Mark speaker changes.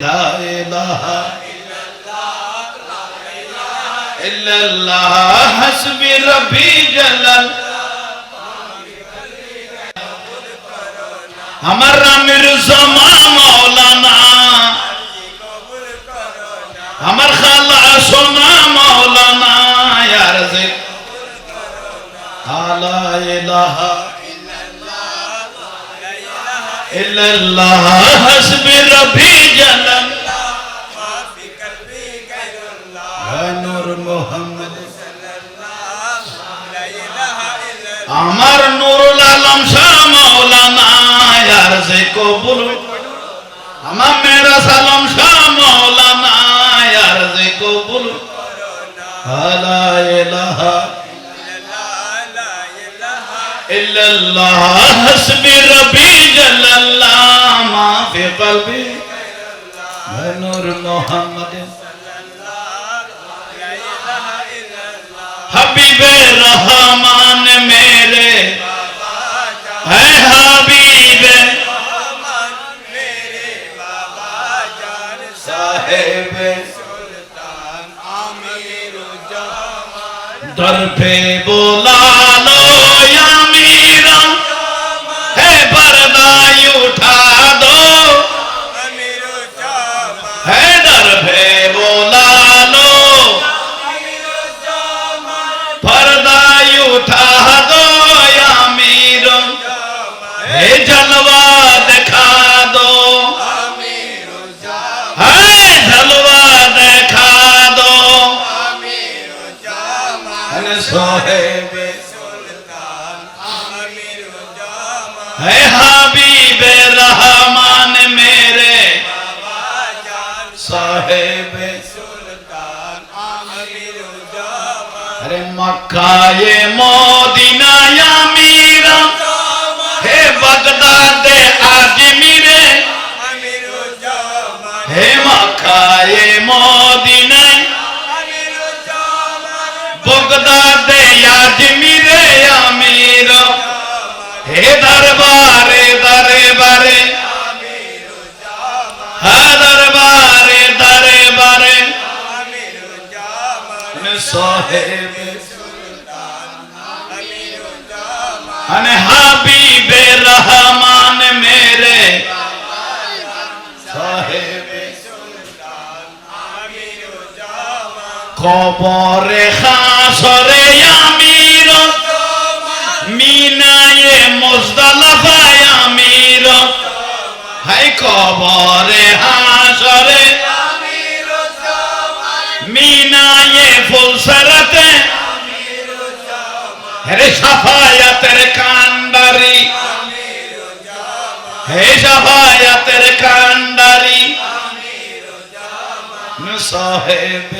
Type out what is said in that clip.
Speaker 1: লা ইলাহা ইল্লাল্লাহ হাসবি রব্বি জালাল। আমার রামের জমা মাওলানা, আমার খালা সোনা মাওলানা, ইয়া রাজিক লা ইলাহা ইল্লাল্লাহ হাসবি রব্বি জালাল। নূর মোহাম্মদ আমার নুরুল আলম শাহ মাওলানা, ইয়া রাজিক কবুল। আমার মেরা সালাম শাহ মাওলানা, ইয়া রাজিক কবুল। লা ইলাহা ইল্লাল্লাহ হাসবি রব্বি জালাল্লাহ মা ফি কলবি নূর মোহাম্মদ हबीबे रहमान मेरे है हबीबे साहेबे दर पे बोला लो या मीरा है पर्दा उठा दो है दर पे बोला लो पर्दा उठा दो या मीरा है जलवा दिखा दो है जलवा दिखा दो सोहेबे है हबीबे रहमान मेरे साहेबे। अरे मक्का ये मदीना या मीरा है बगदाद आजमीरे है मक्का ये मदीना बगदाद आजमीरे अमीर हे दरबारे दरबारे हा दरबारे दरबारे साहेब अने हबीबे रहमान मेरे साहेब। कबरे हाशरे अमीर मीनाए मुजदलिफा अमीर है कबरे हाशरे मीनाए फुलसरते है शफायतेर कांडारी है शफायतेर कांडारी साहेब